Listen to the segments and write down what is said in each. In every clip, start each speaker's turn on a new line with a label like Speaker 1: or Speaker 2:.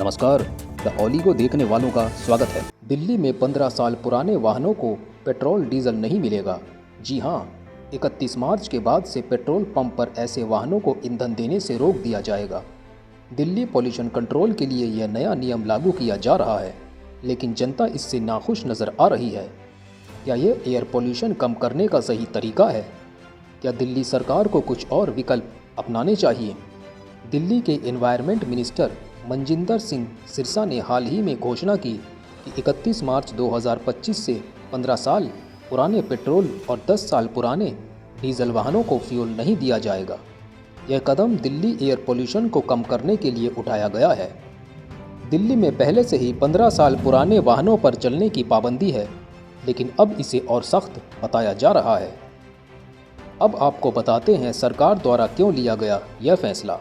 Speaker 1: नमस्कार, the oligo देखने वालों का स्वागत है। दिल्ली में 15 साल पुराने वाहनों को पेट्रोल डीजल नहीं मिलेगा। जी हाँ, 31 मार्च के बाद से पेट्रोल पंप पर ऐसे वाहनों को ईंधन देने से रोक दिया जाएगा। दिल्ली पॉल्यूशन कंट्रोल के लिए यह नया नियम लागू किया जा रहा है, लेकिन जनता इससे नाखुश नज़र आ रही है। क्या ये एयर पॉल्यूशन कम करने का सही तरीका है? क्या दिल्ली सरकार को कुछ और विकल्प अपनाने चाहिए? दिल्ली के एनवायरनमेंट मिनिस्टर मनजिंदर सिंह सिरसा ने हाल ही में घोषणा की कि 31 मार्च 2025 से 15 साल पुराने पेट्रोल और 10 साल पुराने डीजल वाहनों को फ्यूल नहीं दिया जाएगा। यह कदम दिल्ली एयर पोल्यूशन को कम करने के लिए उठाया गया है। दिल्ली में पहले से ही 15 साल पुराने वाहनों पर चलने की पाबंदी है, लेकिन अब इसे और सख्त बताया जा रहा है। अब आपको बताते हैं सरकार द्वारा क्यों लिया गया यह फैसला।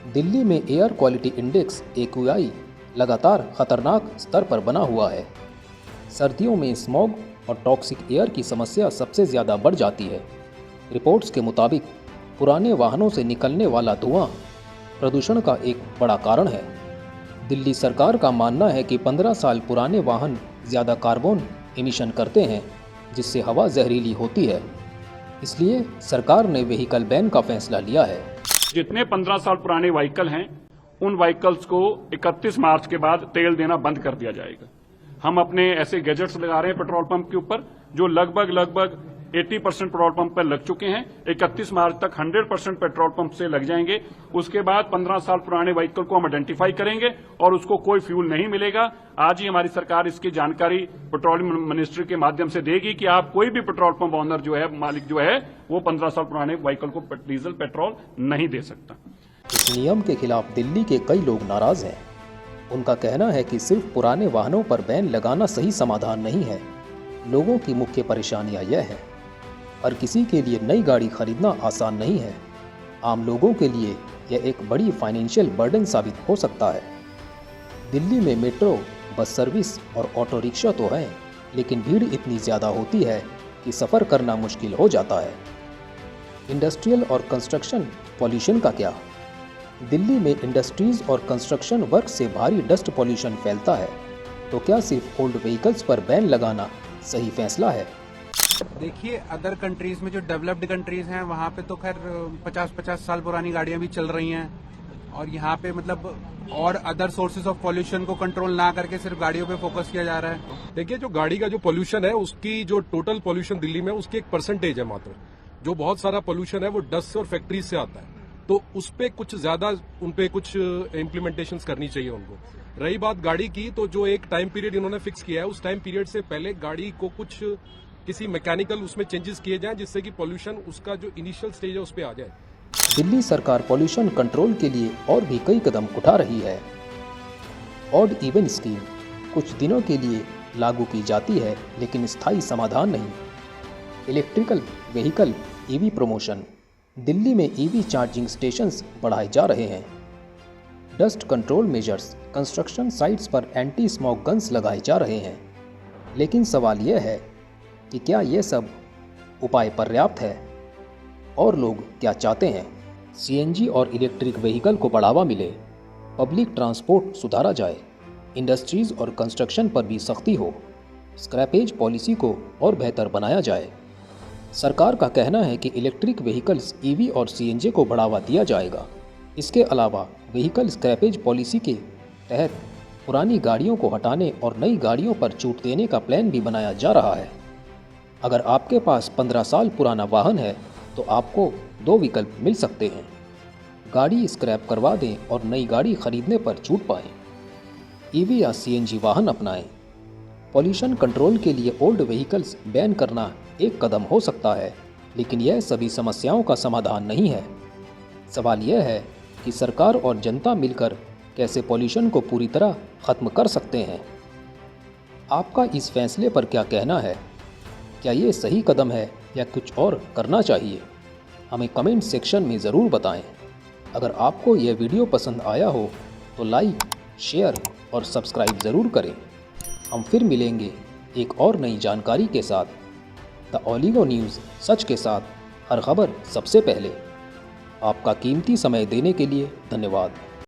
Speaker 1: दिल्ली में एयर क्वालिटी इंडेक्स AQI लगातार खतरनाक स्तर पर बना हुआ है। सर्दियों में स्मॉग और टॉक्सिक एयर की समस्या सबसे ज़्यादा बढ़ जाती है। रिपोर्ट्स के मुताबिक पुराने वाहनों से निकलने वाला धुआं प्रदूषण का एक बड़ा कारण है। दिल्ली सरकार का मानना है कि 15 साल पुराने वाहन ज़्यादा कार्बन एमिशन करते हैं, जिससे हवा जहरीली होती है। इसलिए सरकार ने व्हीकल बैन का फैसला लिया है।
Speaker 2: जितने 15 साल पुराने व्हीकल हैं, उन व्हीकल्स को 31 मार्च के बाद तेल देना बंद कर दिया जाएगा। हम अपने ऐसे गैजेट्स लगा रहे हैं पेट्रोल पंप के ऊपर जो लगभग 80% पेट्रोल पंप पर लग चुके हैं। 31 मार्च तक 100% पेट्रोल पंप से लग जाएंगे। उसके बाद 15 साल पुराने व्हीकल को हम आइडेंटिफाई करेंगे और उसको कोई फ्यूल नहीं मिलेगा। आज ही हमारी सरकार इसकी जानकारी पेट्रोलियम मिनिस्ट्री के माध्यम से देगी कि आप कोई भी पेट्रोल पंप ऑनर जो है, मालिक जो है, वो 15 साल पुराने व्हीकल को डीजल पेट्रोल नहीं दे सकता।
Speaker 1: इस नियम के खिलाफ दिल्ली के कई लोग नाराज हैं। उनका कहना है कि सिर्फ पुराने वाहनों पर बैन लगाना सही समाधान नहीं है। लोगों की मुख्य परेशानियां यह है, हर किसी के लिए नई गाड़ी खरीदना आसान नहीं है। आम लोगों के लिए यह एक बड़ी फाइनेंशियल बर्डन साबित हो सकता है। दिल्ली में मेट्रो, बस सर्विस और ऑटो रिक्शा तो हैं, लेकिन भीड़ इतनी ज़्यादा होती है कि सफ़र करना मुश्किल हो जाता है। इंडस्ट्रियल और कंस्ट्रक्शन पॉल्यूशन का क्या? दिल्ली में इंडस्ट्रीज और कंस्ट्रक्शन वर्क से भारी डस्ट पॉल्यूशन फैलता है, तो क्या सिर्फ ओल्ड व्हीकल्स पर बैन लगाना सही फैसला है?
Speaker 3: देखिए, अदर कंट्रीज में जो डेवलप्ड कंट्रीज हैं वहाँ पे तो खैर 50-50 साल पुरानी गाड़ियां भी चल रही हैं, और यहाँ पे मतलब और अदर सोर्सेज ऑफ पॉल्यूशन को कंट्रोल ना करके सिर्फ गाड़ियों पे फोकस किया जा रहा है।
Speaker 4: देखिए, जो गाड़ी का जो पोल्यूशन है, उसकी जो टोटल पोल्यूशन दिल्ली में उसकी एक परसेंटेज है मात्र। जो बहुत सारा पोल्यूशन है वो डस्ट से और फैक्ट्रीज से आता है, तो उस पे कुछ ज्यादा उनपे कुछ इम्प्लीमेंटेशन करनी चाहिए उनको। रही बात गाड़ी की, तो जो एक टाइम पीरियड इन्होंने फिक्स किया है, उस टाइम पीरियड से पहले गाड़ी को कुछ किसी मैकेनिकल उसमें चेंजेस किए जाएं, जिससे कि पोल्यूशन उसका जो इनिशियल स्टेज है उस पे आ जाए।
Speaker 1: दिल्ली सरकार पॉल्यूशन कंट्रोल के लिए और भी कई कदम उठा रही है। ऑड इवन स्कीम कुछ दिनों के लिए लागू की जाती है, लेकिन स्थायी समाधान नहीं। Electrical vehicle EV promotion, Delhi में EV चार्जिंग स्टेशंस बढ़ाए जा रहे हैं। Dust control measures, construction sites पर एंटी स्मॉग गन्स लगाए जा रहे हैं। लेकिन सवाल यह है कि क्या ये सब उपाय पर्याप्त है, और लोग क्या चाहते हैं? CNG और इलेक्ट्रिक व्हीकल को बढ़ावा मिले, पब्लिक ट्रांसपोर्ट सुधारा जाए, इंडस्ट्रीज और कंस्ट्रक्शन पर भी सख्ती हो, स्क्रैपेज पॉलिसी को और बेहतर बनाया जाए। सरकार का कहना है कि इलेक्ट्रिक व्हीकल्स EV और CNG को बढ़ावा दिया जाएगा। इसके अलावा व्हीकल स्क्रैपेज पॉलिसी के तहत पुरानी गाड़ियों को हटाने और नई गाड़ियों पर छूट देने का प्लान भी बनाया जा रहा है। अगर आपके पास 15 साल पुराना वाहन है, तो आपको 2 विकल्प मिल सकते हैं। गाड़ी स्क्रैप करवा दें और नई गाड़ी खरीदने पर छूट पाएं। EV या CNG वाहन अपनाएं। पॉल्यूशन कंट्रोल के लिए ओल्ड व्हीकल्स बैन करना एक कदम हो सकता है, लेकिन यह सभी समस्याओं का समाधान नहीं है। सवाल यह है कि सरकार और जनता मिलकर कैसे पॉल्यूशन को पूरी तरह ख़त्म कर सकते हैं। आपका इस फैसले पर क्या कहना है? क्या ये सही कदम है या कुछ और करना चाहिए? हमें कमेंट सेक्शन में ज़रूर बताएं। अगर आपको यह वीडियो पसंद आया हो तो लाइक, शेयर और सब्सक्राइब ज़रूर करें। हम फिर मिलेंगे एक और नई जानकारी के साथ। द ओलिगो न्यूज़, सच के साथ, हर खबर सबसे पहले। आपका कीमती समय देने के लिए धन्यवाद।